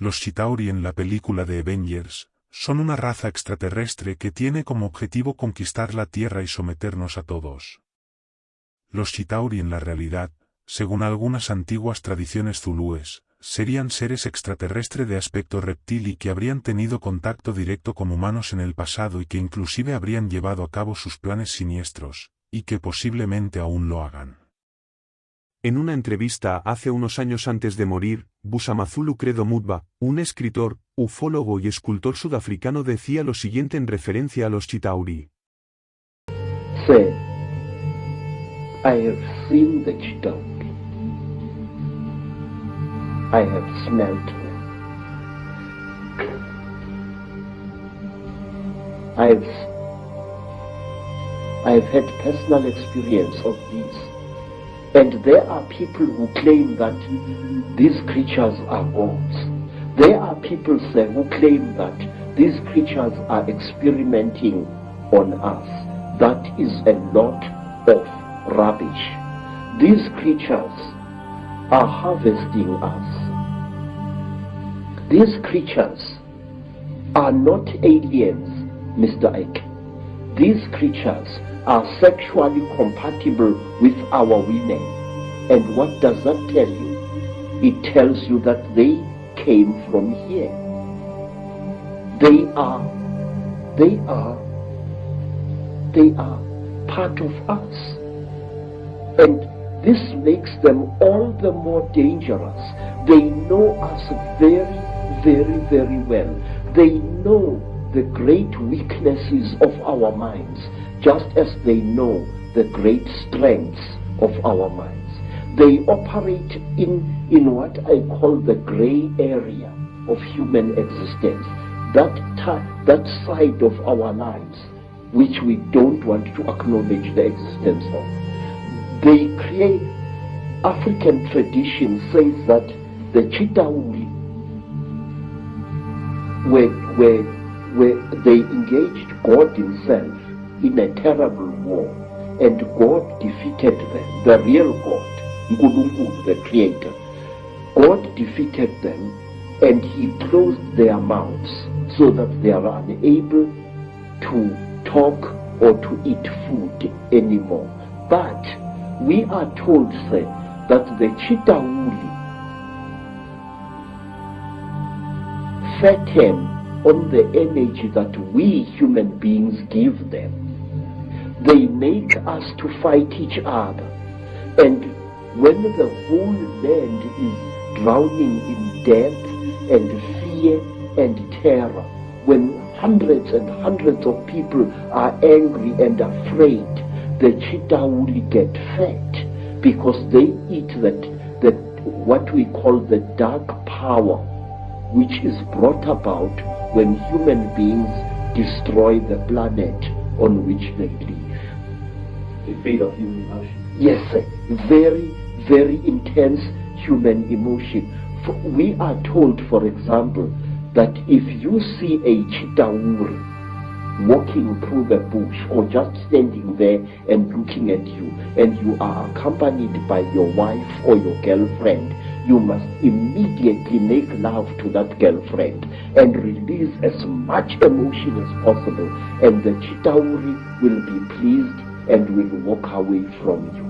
Los Chitauri en la película de Avengers son una raza extraterrestre que tiene como objetivo conquistar la Tierra y someternos a todos. Los Chitauri en la realidad, según algunas antiguas tradiciones zulúes, serían seres extraterrestres de aspecto reptil y que habrían tenido contacto directo con humanos en el pasado y que inclusive habrían llevado a cabo sus planes siniestros, y que posiblemente aún lo hagan. En una entrevista hace unos años antes de morir, Busamazulu Credo Mutba, un escritor, ufólogo y escultor sudafricano decía lo siguiente en referencia a los Chitauri. Say, I have seen the Chitauri. I have smelled them. I've had personal experience of these. And there are people who claim that these creatures are gods. There are people who claim that these creatures are experimenting on us. That is a lot of rubbish. These creatures are harvesting us. These creatures are not aliens, Mr. Ike. These creatures are sexually compatible with our women. And what does that tell you? It tells you that they came from here. They are part of us. And this makes them all the more dangerous. They know us very, very, very well. They know the great weaknesses of our minds, just as they know the great strengths of our minds. They operate in what I call the gray area of human existence, that side of our lives which we don't want to acknowledge the existence of. They create, African tradition says that the Chitauri where they engaged God himself in a terrible war, and God defeated them, the real God, Nkulunkulu, the creator. God defeated them, and he closed their mouths so that they are unable to talk or to eat food anymore. But we are told, sir, that the Chitauri fatten on the energy that we human beings give them. They make us to fight each other. And when the whole land is drowning in death and fear and terror, when hundreds and hundreds of people are angry and afraid, the Chitauri get fat because they eat that what we call the dark power, which is brought about when human beings destroy the planet on which they live. They feed off human emotion. Yes, sir. Very, very intense human emotion. We are told, for example, that if you see a Chitauri walking through the bush or just standing there and looking at you, and you are accompanied by your wife or your girlfriend, you must immediately make love to that girlfriend and release as much emotion as possible, and the Chitauri will be pleased and will walk away from you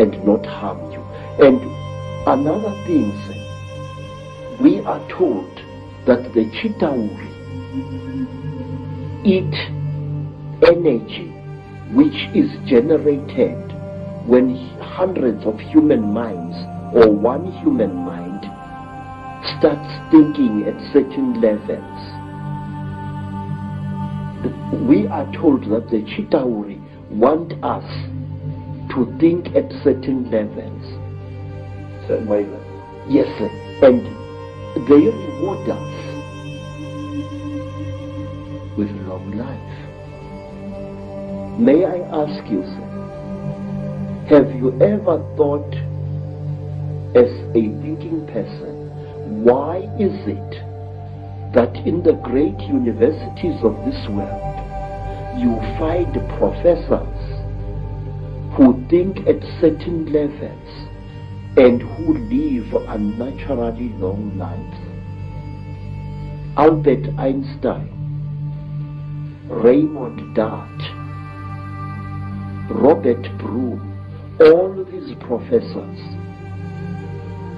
and not harm you. And another thing, sir, we are told that the Chitauri eat energy which is generated when hundreds of human minds or one human mind starts thinking at certain levels. We are told that the Chitauri want us to think at certain levels. Certain wavelengths. Yes, sir. And they reward us with long life. May I ask you, sir, have you ever thought, as a thinking person, why is it that in the great universities of this world you find professors who think at certain levels and who live unnaturally long lives? Albert Einstein, Raymond Dart, Robert Broom, all these professors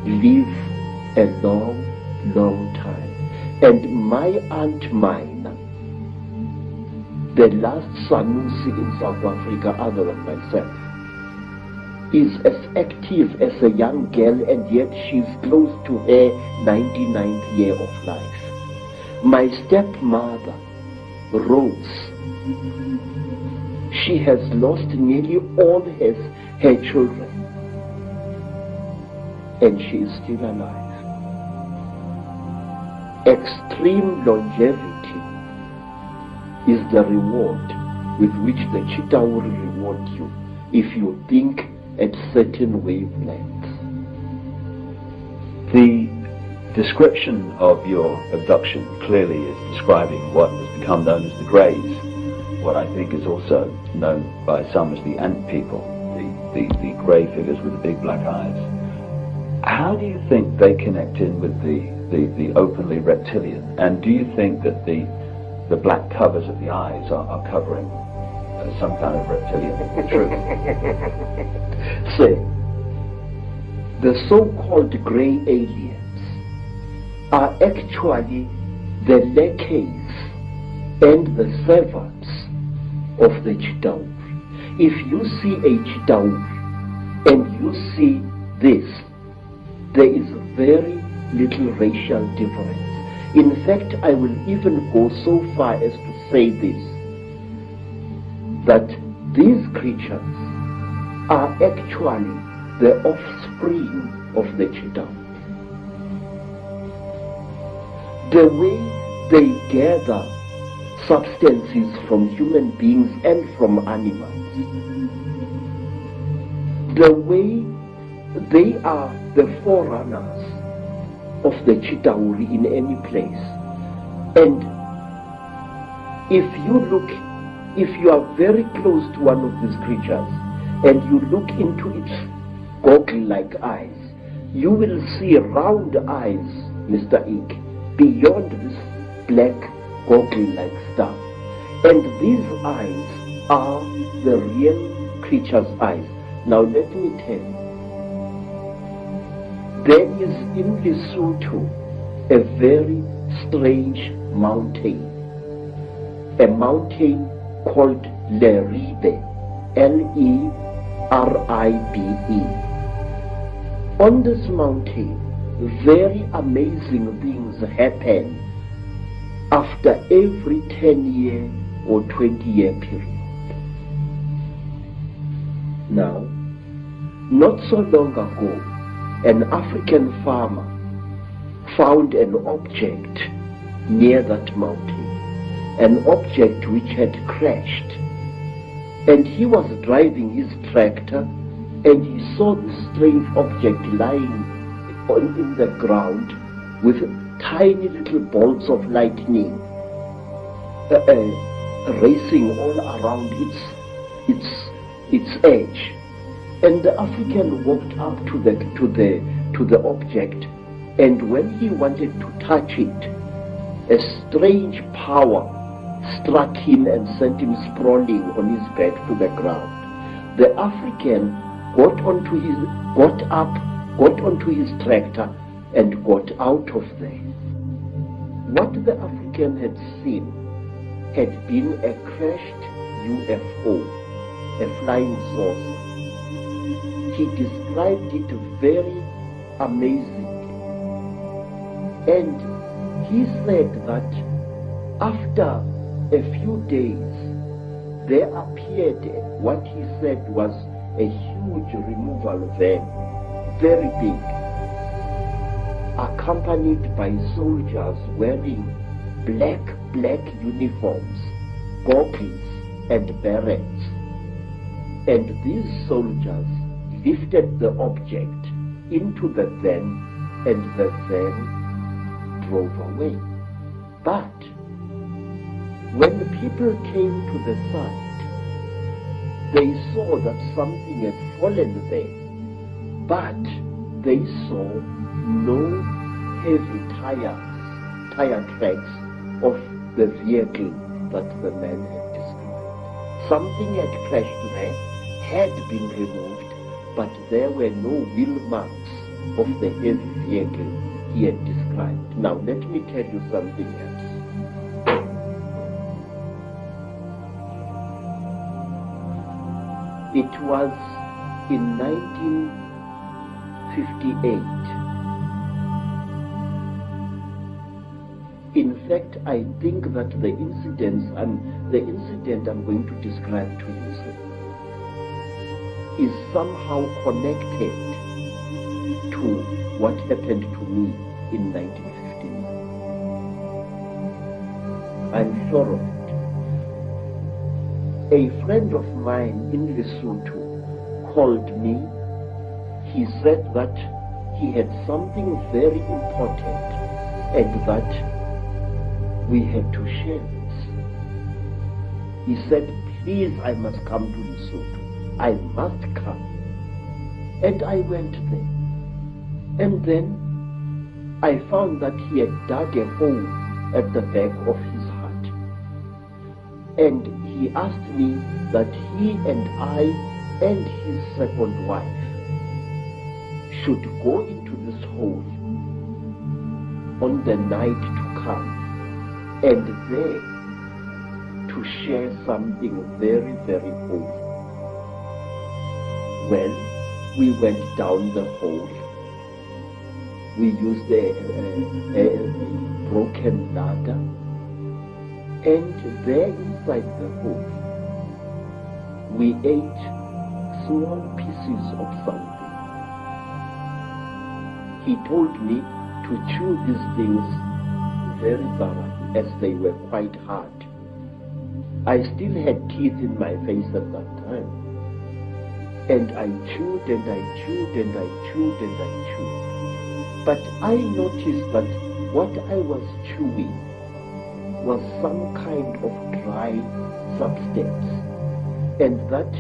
live a long, long time. And my Aunt Mina, the last Sanusi in South Africa other than myself, is as active as a young girl, and yet she's close to her 99th year of life. My stepmother, Rose, she has lost nearly all her children, and she is still alive. Extreme longevity is the reward with which the Chitauri reward you if you think at certain wavelengths. The description of your abduction clearly is describing what has become known as the Greys, what I think is also known by some as the ant people, the grey figures with the big black eyes. How do you think they connect in with the openly reptilian? And do you think that the black covers of the eyes are covering some kind of reptilian truth? Say, the so-called grey aliens are actually the lackeys and the servants of the Chitauri. If you see a Chitauri and you see this, there is very little racial difference. In fact, I will even go so far as to say this, that these creatures are actually the offspring of the Chitauri. The way they gather substances from human beings and from animals, the way they are the forerunners of the Chitauri in any place. And if you are very close to one of these creatures and you look into its goggle-like eyes, you will see round eyes, Mr. Ink, beyond this black goggle-like stuff. And these eyes are the real creature's eyes. Now let me tell you, there is in Lesotho a very strange mountain, a mountain called Leribe, Leribe. On this mountain, very amazing things happen after every 10-year or 20-year period. Now, not so long ago, an African farmer found an object near that mountain, an object which had crashed. And he was driving his tractor and he saw this strange object lying in the ground with tiny little bolts of lightning racing all around its edge. And the African walked up to the object, and when he wanted to touch it, a strange power struck him and sent him sprawling on his back to the ground. The African got onto his tractor and got out of there. What the African had seen had been a crashed UFO, a flying saucer. He described it very amazing. And he said that after a few days, there appeared what he said was a huge removal van, very big, accompanied by soldiers wearing black uniforms, goggles and berets. And these soldiers lifted the object into the van, and the van drove away. But when the people came to the site, they saw that something had fallen there, but they saw no heavy tires tire tracks of the vehicle that the man had described. Something had crashed there, had been removed, but there were no wheel marks of the heavy vehicle he had described. Now let me tell you something else. It was in 1958. In fact, I think that the incident I'm going to describe to you is somehow connected to what happened to me in 1959. I'm sure of it. A friend of mine in Lesotho called me. He said that he had something very important and that we had to share this. He said, please, I must come to Lesotho. I must come. And I went there. And then I found that he had dug a hole at the back of his hut. And he asked me that he and I and his second wife should go into this hole on the night to come, and there to share something very, very holy. Well, we went down the hole. We used a broken ladder, and there inside the hole, we ate small pieces of something. He told me to chew these things very thoroughly, as they were quite hard. I still had teeth in my face at that time. And I chewed and I chewed and I chewed and I chewed. But I noticed that what I was chewing was some kind of dry substance, and that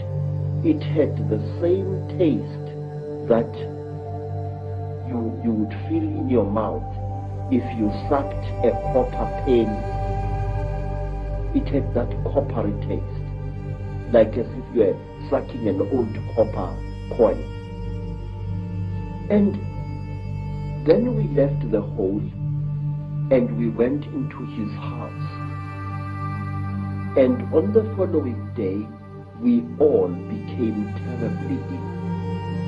it had the same taste that you would feel in your mouth if you sucked a copper pen. It had that coppery taste, like as if you were sucking an old copper coin. And then we left the hole and we went into his house. And on the following day, we all became terribly ill,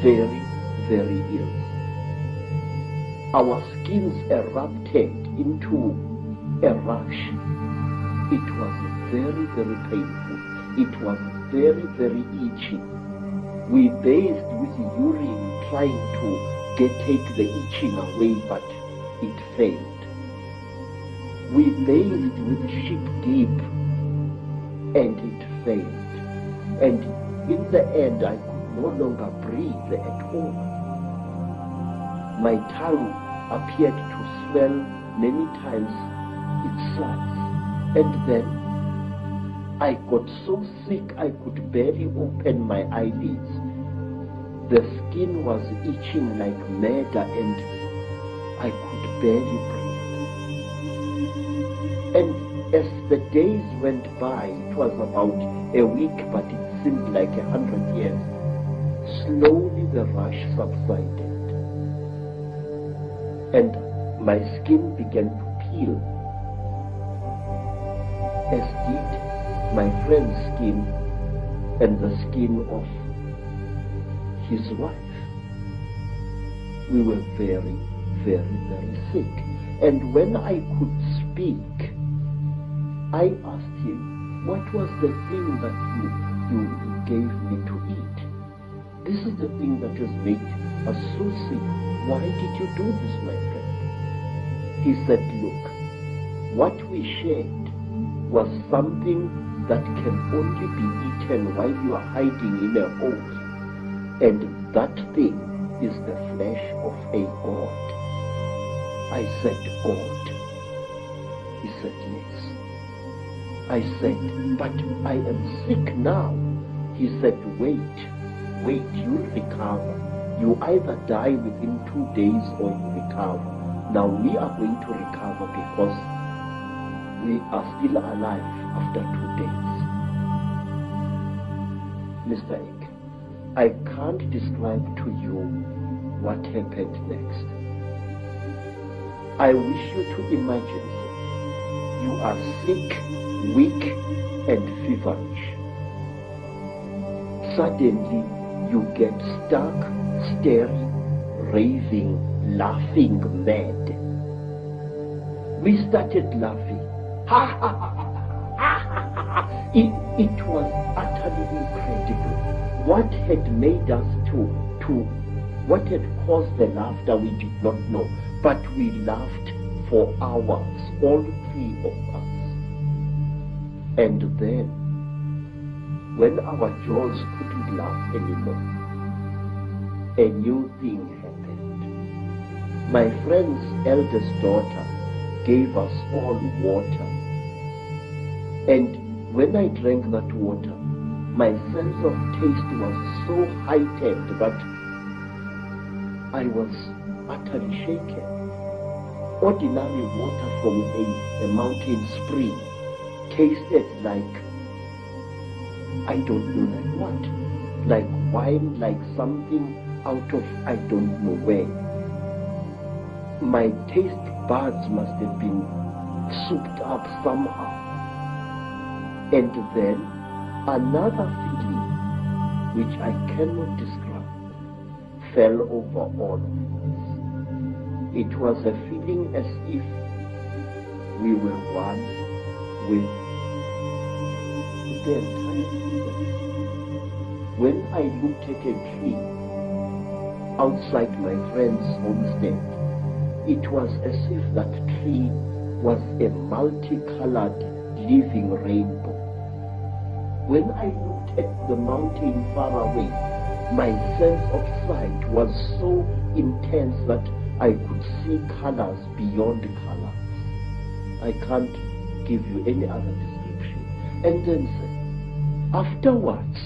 very, very ill. Our skins erupted into a rash. It was very, very painful. It was very, very itchy. We bathed with urine trying to take the itching away, but it failed. We bathed with sheep dip and it failed. And in the end, I could no longer breathe at all. My tongue appeared to swell many times its size. And then I got so sick I could barely open my eyelids. The skin was itching like mad and I could barely breathe. And as the days went by, it was about a week, but it seemed like 100 years. Slowly the rash subsided and my skin began to peel, as did my friend's skin and the skin of his wife. We were very, very, very sick. And when I could speak, I asked him, what was the thing that you gave me to eat? This is the thing that has made us so sick. Why did you do this, my friend? He said, look, what we shared was something that can only be eaten while you are hiding in a hole. And that thing is the flesh of a god. I said, God? He said, yes. I said, but I am sick now. He said, wait, you'll recover. You either die within 2 days or you recover. Now we are going to recover because we are still alive after 2 days. Mr. Ek, I can't describe to you what happened next. I wish you to imagine, sir, you are sick, weak, and feverish. Suddenly, you get stuck, staring, raving, laughing mad. We started laughing. Ha ha ha ha ha. It was utterly incredible. What had made us what had caused the laughter we did not know, but we laughed for hours, all 3 of us. And then, when our jaws couldn't laugh anymore, a new thing happened. My friend's eldest daughter gave us all water. And when I drank that water, my sense of taste was so heightened that I was utterly shaken. Ordinary water from a mountain spring tasted like, I don't know like what, like wine, like something out of I don't know where. My taste buds must have been souped up somehow. And then another feeling, which I cannot describe, fell over all of us. It was a feeling as if we were one with the entire universe. When I looked at a tree outside my friend's homestead, it was as if that tree was a multicolored living rainbow. When I looked at the mountain far away, my sense of sight was so intense that I could see colors beyond colors. I can't give you any other description. And then afterwards,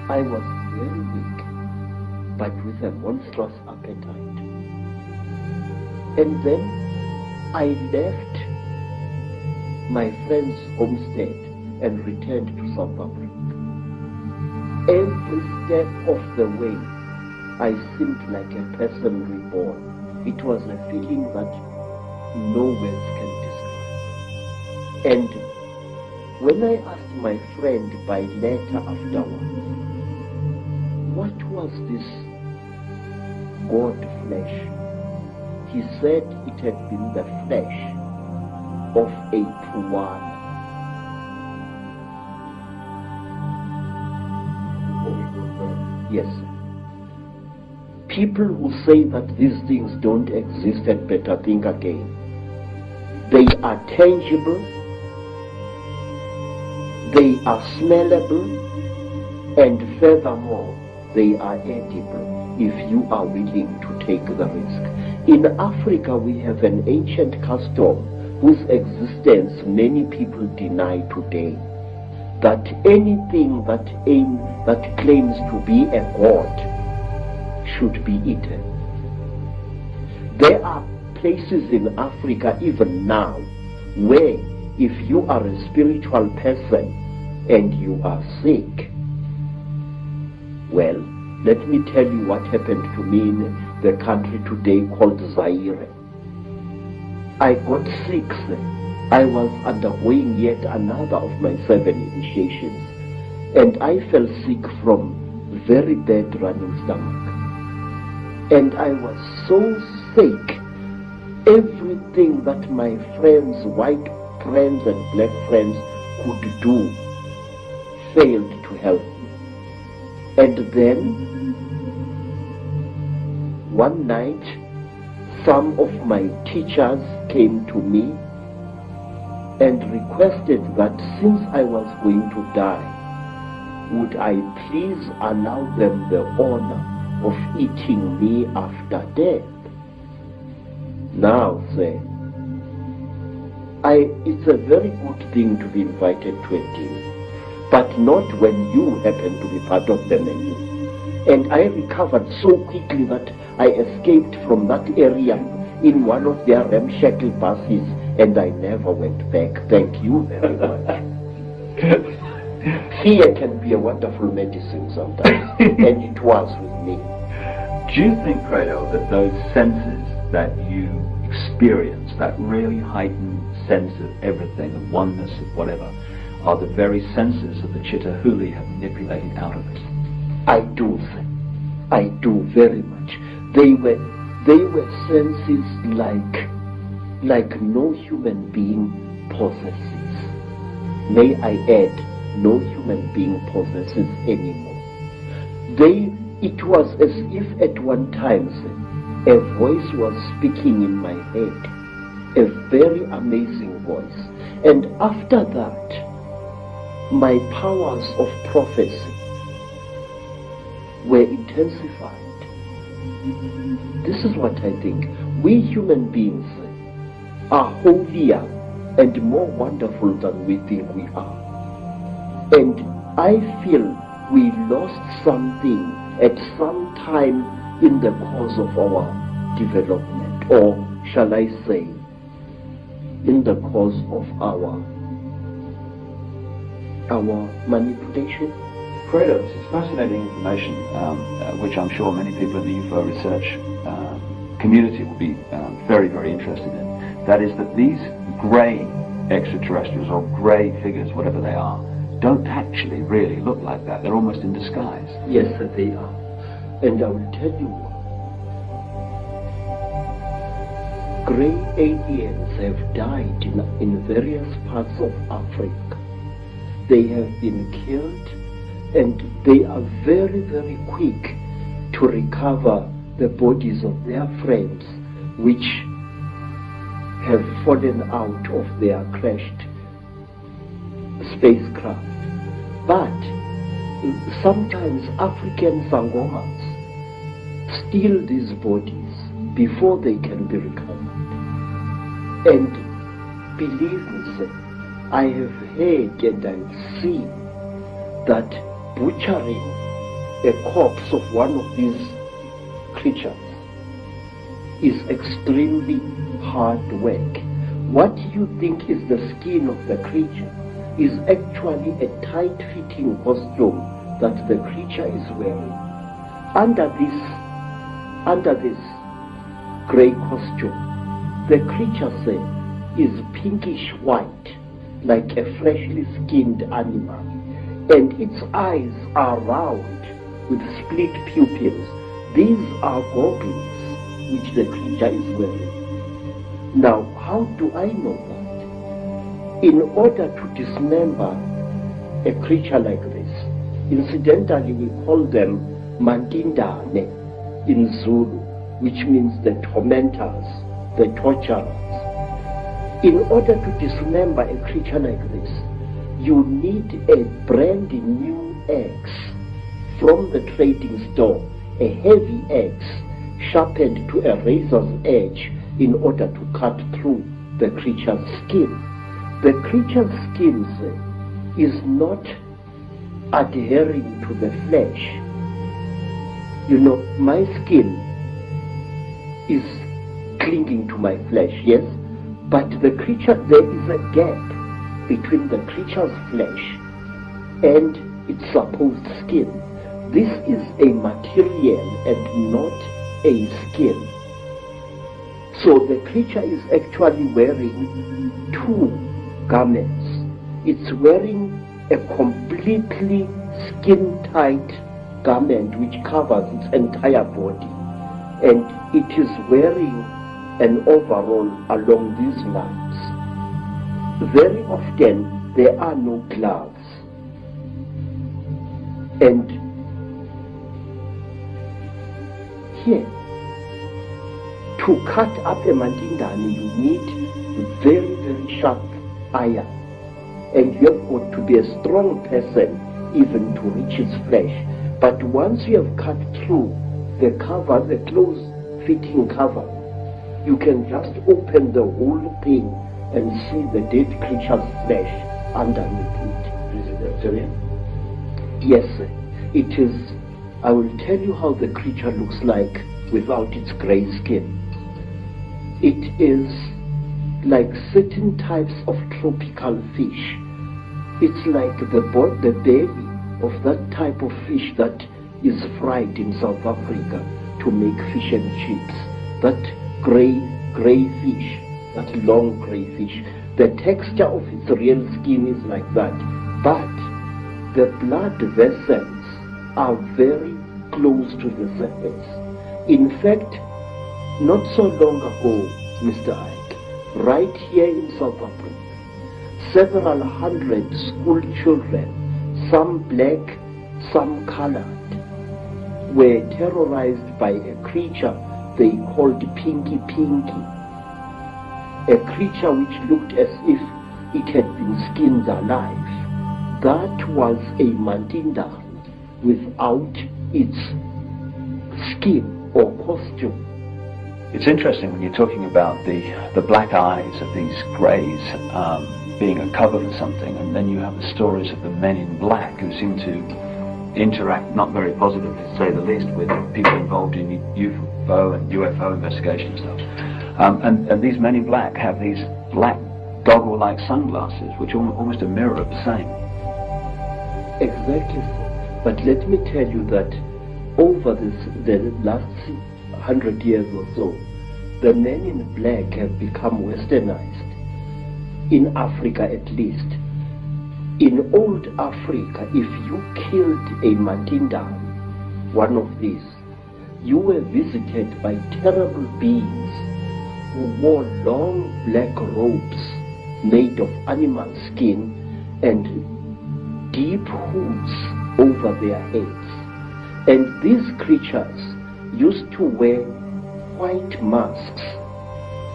I was very weak, but with a monstrous appetite. And then I left my friend's homestead and returned to South Africa. Every step of the way, I seemed like a person reborn. It was a feeling that no words can describe. And when I asked my friend by letter afterwards, what was this God flesh? He said it had been the flesh of a Puana. Yes. People who say that these things don't exist had better think again. They are tangible, they are smellable, and furthermore, they are edible if you are willing to take the risk. In Africa, we have an ancient custom whose existence many people deny today, that anything that claims to be a god should be eaten. There are places in Africa even now where if you are a spiritual person and you are sick, well, let me tell you what happened to me in the country today called Zaire. I got sick. I was undergoing yet another of my 7 initiations, and I fell sick from very bad running stomach. And I was so sick, everything that my friends, white friends and black friends could do failed to help me. And then one night, some of my teachers came to me and requested that since I was going to die, would I please allow them the honor of eating me after death. Now, sir, it's a very good thing to be invited to a dinner, but not when you happen to be part of the menu. And I recovered so quickly that I escaped from that area in one of their ramshackle buses, and I never went back. Thank you very much. Fear can be a wonderful medicine sometimes, and it was with me. Do you think, Credo, that those senses that you experience, that really heightened sense of everything, of oneness, of whatever, are the very senses that the Chitauri have manipulated out of us? I do think. I do very much. They were senses like no human being possesses. May I add, no human being possesses anymore. It was as if at one time a voice was speaking in my head, a very amazing voice. And after that, my powers of prophecy were intensified. This is what I think. We human beings are holier and more wonderful than we think we are. And I feel we lost something at some time in the course of our development, or shall I say, in the course of our manipulation. Credo, this is fascinating information, which I'm sure many people in the UFO research community will be very, very interested in. That is that these grey extraterrestrials, or grey figures, whatever they are, don't actually really look like that. They're almost in disguise. Yes, they are. And I will tell you why. Grey aliens have died in various parts of Africa. They have been killed, and they are very, very quick to recover the bodies of their friends which have fallen out of their crashed spacecraft. But sometimes African sangomas steal these bodies before they can be recovered. And believe me, sir, I have heard and I've seen that butchering a corpse of one of these creatures is extremely hard work. What you think is the skin of the creature is actually a tight-fitting costume that the creature is wearing. Under this grey costume, the creature, say, is pinkish white, like a freshly skinned animal, and its eyes are round with split pupils. These are goggles which the creature is wearing. Now, how do I know that? In order to dismember a creature like this, incidentally we call them mandindane in Zulu, which means the tormentors, the torturers. In order to dismember a creature like this, you need a brand new axe from the trading store, a heavy axe sharpened to a razor's edge in order to cut through the creature's skin. The creature's skin is not adhering to the flesh. You know, my skin is clinging to my flesh, yes, but the creature, there is a gap between the creature's flesh and its supposed skin. This is a material and not a skin. So the creature is actually wearing two garments. It's wearing a completely skin-tight garment which covers its entire body, and it is wearing an overall along these lines. Very often there are no gloves, and here, to cut up a mandindane, you need very, very sharp iron, and you have got to be a strong person even to reach its flesh. But once you have cut through the cover, the close-fitting cover, you can just open the whole thing and see the dead creature's flesh underneath it. Is it reptilian? Yes, it is I will tell you how the creature looks like without its gray skin. It is like certain types of tropical fish. It's like the belly of that type of fish that is fried in South Africa to make fish and chips. That gray fish, that long gray fish. The texture of its real skin is like that. But the blood vessels are very close to the surface. In fact, not so long ago, Mr. Ike, right here in South Africa, several hundred school children, some black, some colored, were terrorized by a creature they called Pinky Pinky, a creature which looked as if it had been skinned alive. That was a mandinda without its skin or costume. It's interesting when you're talking about the black eyes of these greys being a cover for something, and then you have the stories of the men in black who seem to interact not very positively, to say the least, with people involved in UFO investigation and stuff. And these men in black have these black goggle-like sunglasses, which are almost a mirror of the same. Exactly. But let me tell you that over the last 100 years or so, the men in black have become westernized, in Africa at least. In old Africa, if you killed a mandinda, one of these, you were visited by terrible beings who wore long black robes made of animal skin and deep hoods over their heads. And these creatures used to wear white masks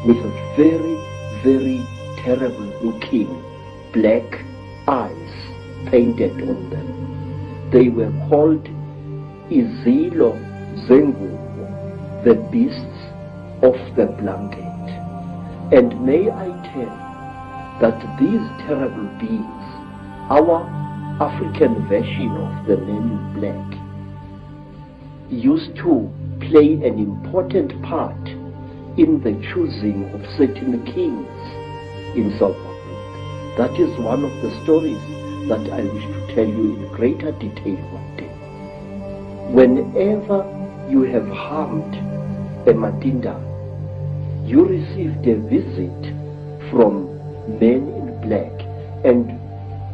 with very, very terrible looking black eyes painted on them. They were called Izilo Zengu, the beasts of the blanket. And may I tell that these terrible beings, our African version of the men in black, used to play an important part in the choosing of certain kings in South Africa. That is one of the stories that I wish to tell you in greater detail one day. Whenever you have harmed a mandinda, you received a visit from men in black. And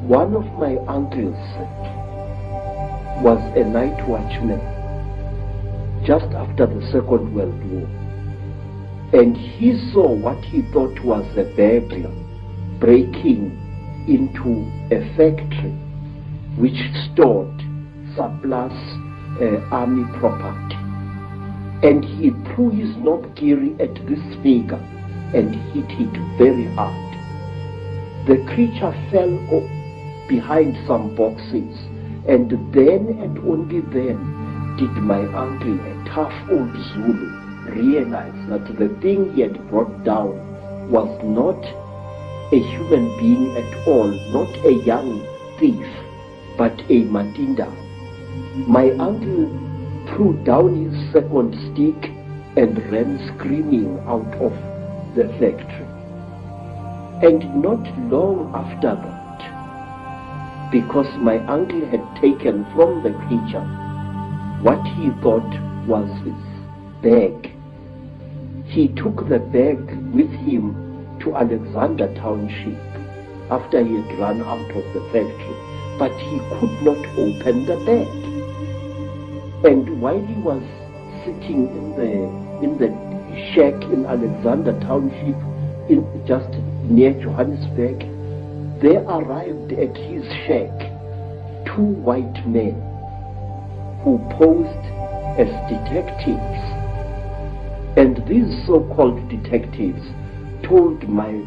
one of my uncles was a night watchman just after the Second World War. And he saw what he thought was a burglar breaking into a factory which stored surplus army property. And he threw his knobkiri at this figure and hit it very hard. The creature fell behind some boxes, and then and only then did my uncle, a tough old Zulu, realize that the thing he had brought down was not a human being at all, not a young thief, but a mandinda. My uncle threw down his second stick and ran screaming out of the factory. And not long after that, because my uncle had taken from the creature what he thought was his bag, he took the bag with him to Alexander Township after he had run out of the factory, but he could not open the bag. And while he was sitting in the shack in Alexander Township, just near Johannesburg, there arrived at his shack 2 white men who posed as detectives. And these so-called detectives told my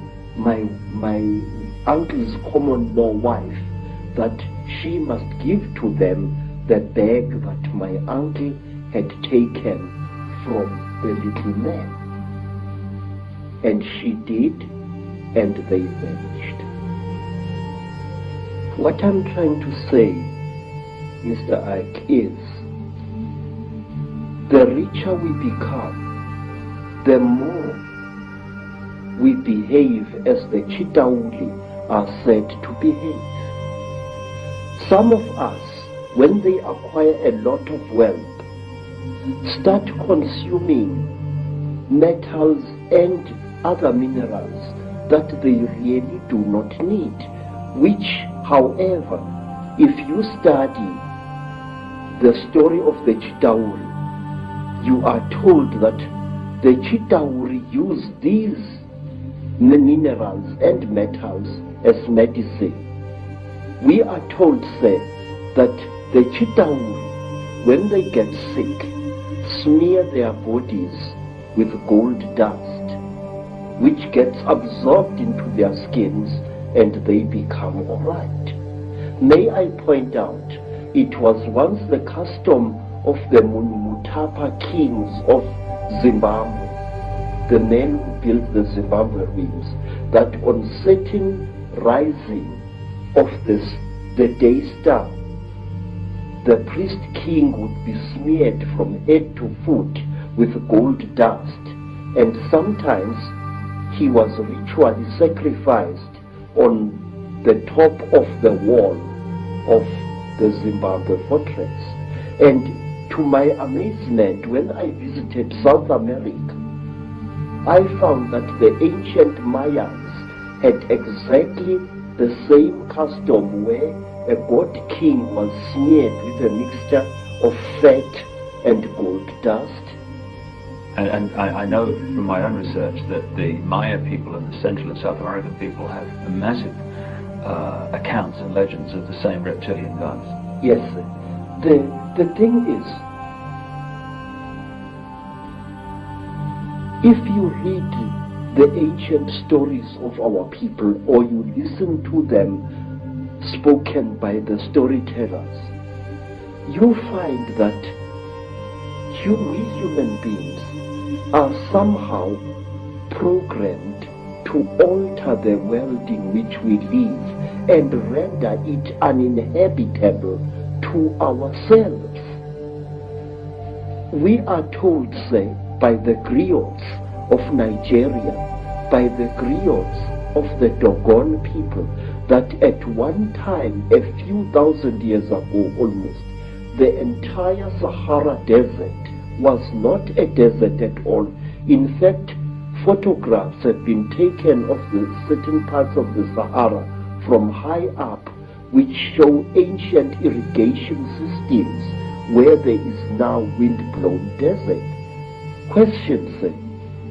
uncle's common law wife that she must give to them the bag that my uncle had taken from the little man. And she did, and they vanished. What I'm trying to say, Mr. Ike, is the richer we become, the more we behave as the Chitauri are said to behave. Some of us, when they acquire a lot of wealth, start consuming metals and other minerals that they really do not need, which, however, if you study the story of the Chitauri, you are told that the Chitauri use these minerals and metals as medicine. We are told, say, that the Chitauri, when they get sick, smear their bodies with gold dust, which gets absorbed into their skins and they become alright. May I point out, it was once the custom of the Mutapa kings of Zimbabwe, the men who built the Zimbabwe wheels, that on certain rising of the day star, the priest king would be smeared from head to foot with gold dust, and sometimes he was ritually sacrificed on the top of the wall of the Zimbabwe fortress. And to my amazement, when I visited South America, I found that the ancient Mayans had exactly the same custom where a god king was smeared with a mixture of fat and gold dust. And I know from my own research that the Maya people and the Central and South American people have massive accounts and legends of the same reptilian gods. Yes, the thing is, if you read the ancient stories of our people, or you listen to them spoken by the storytellers, you find that we human beings are somehow programmed to alter the world in which we live and render it uninhabitable to ourselves. We are told, say, by the griots of Nigeria, by the griots of the Dogon people, that at one time, a few thousand years ago almost, the entire Sahara Desert was not a desert at all. In fact, photographs have been taken of the certain parts of the Sahara from high up, which show ancient irrigation systems where there is now wind-blown desert. Questions: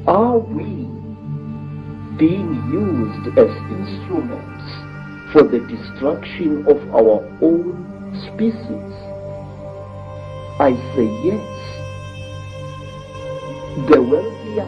are we being used as instruments for the destruction of our own species? I say yes. The wealthier